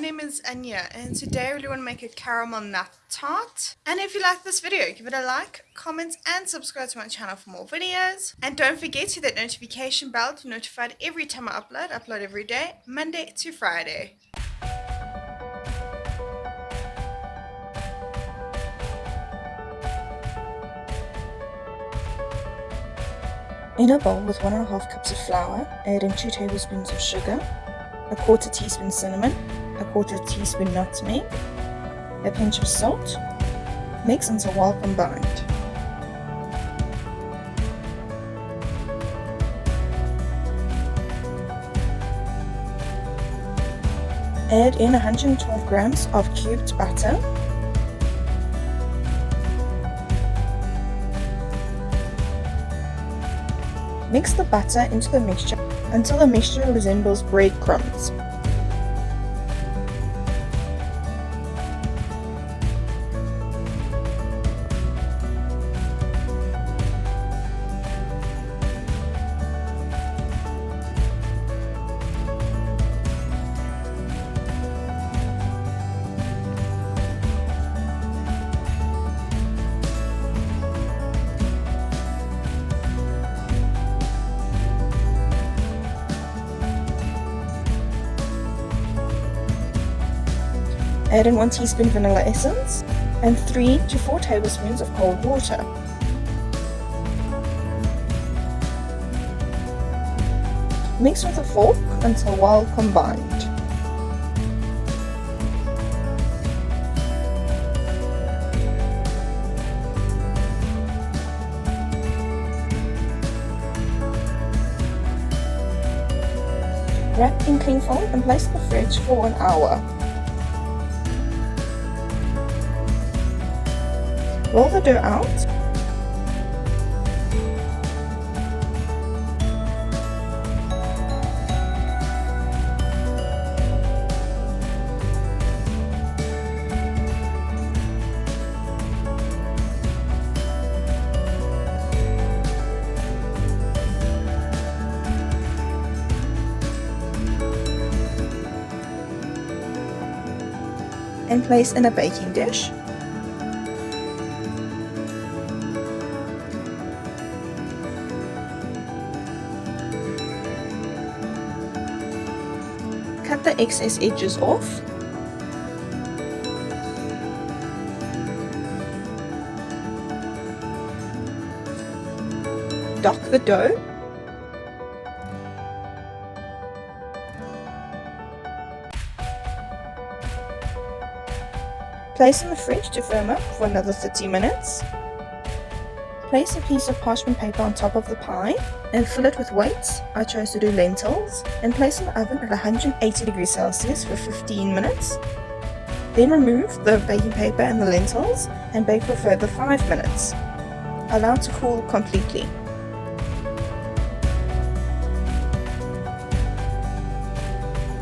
name is Anya, and today I really want to make a caramel nut tart. And if you like this video, give it a like, comment, and subscribe to my channel for more videos. And don't forget to hit that notification bell to be notified every time I upload. I upload every day, Monday to Friday. In a bowl with 1.5 cups of flour, add in 2 tablespoons of sugar, a quarter teaspoon cinnamon, a quarter teaspoon nutmeg, a pinch of salt. Mix until well combined. Add in 112 grams of cubed butter, mix the butter into the mixture until the mixture resembles breadcrumbs. Add in 1 teaspoon vanilla essence and 3 to 4 tablespoons of cold water. Mix with a fork until well combined. Wrap in cling film and place in the fridge for 1 hour. Roll the dough out. And place in a baking dish. Cut the excess edges off. Dock the dough. Place in the fridge to firm up for another 30 minutes. Place a piece of parchment paper on top of the pie and fill it with weights. I chose to do lentils, and place in the oven at 180 degrees Celsius for 15 minutes. Then remove the baking paper and the lentils and bake for a further 5 minutes. Allow to cool completely.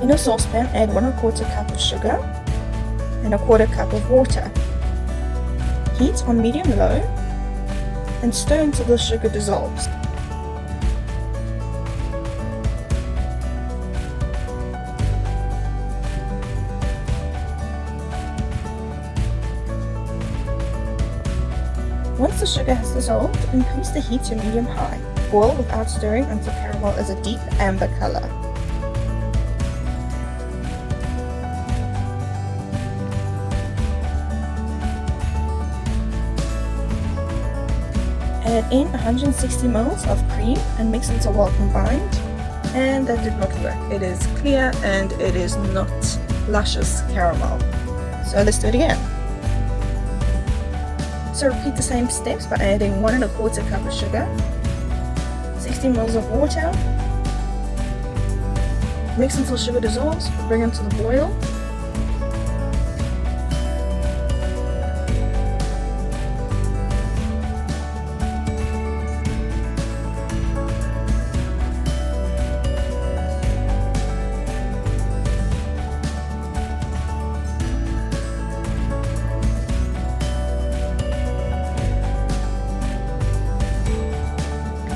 In a saucepan, add 1/4 cup of sugar and 1/4 cup of water. Heat on medium-low and stir until the sugar dissolves. Once the sugar has dissolved, increase the heat to medium-high. Boil without stirring until caramel is a deep amber color. Add in 160 ml of cream and mix until well combined. And that did not work. It is clear and it is not luscious caramel. So let's do it again. So repeat the same steps by adding 1 1/4 cup of sugar, 60 ml of water. Mix until sugar dissolves, bring it to the boil.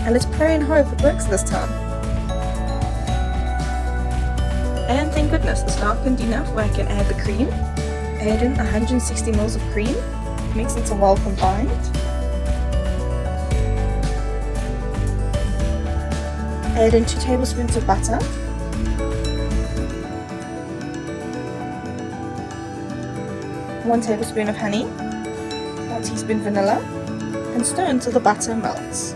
And let's pray and hope it works this time. And thank goodness it's darkened enough where I can add the cream. Add in 160 ml of cream, mix until well combined. Add in 2 tablespoons of butter. 1 tablespoon of honey, 1 teaspoon vanilla, and stir until the butter melts.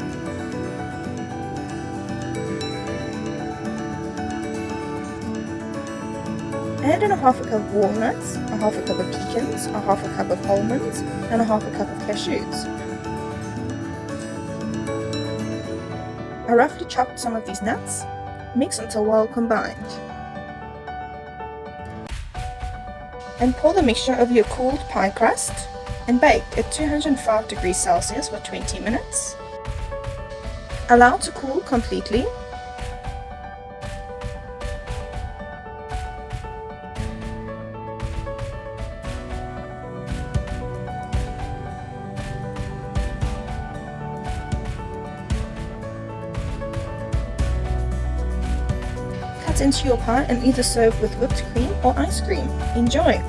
Add in a half a cup of walnuts, a half a cup of pecans, a half a cup of almonds, and a half a cup of cashews. I roughly chopped some of these nuts, mix until well combined. And pour the mixture over your cooled pie crust and bake at 205 degrees Celsius for 20 minutes. Allow to cool completely. Cut into your pie and either serve with whipped cream or ice cream. Enjoy!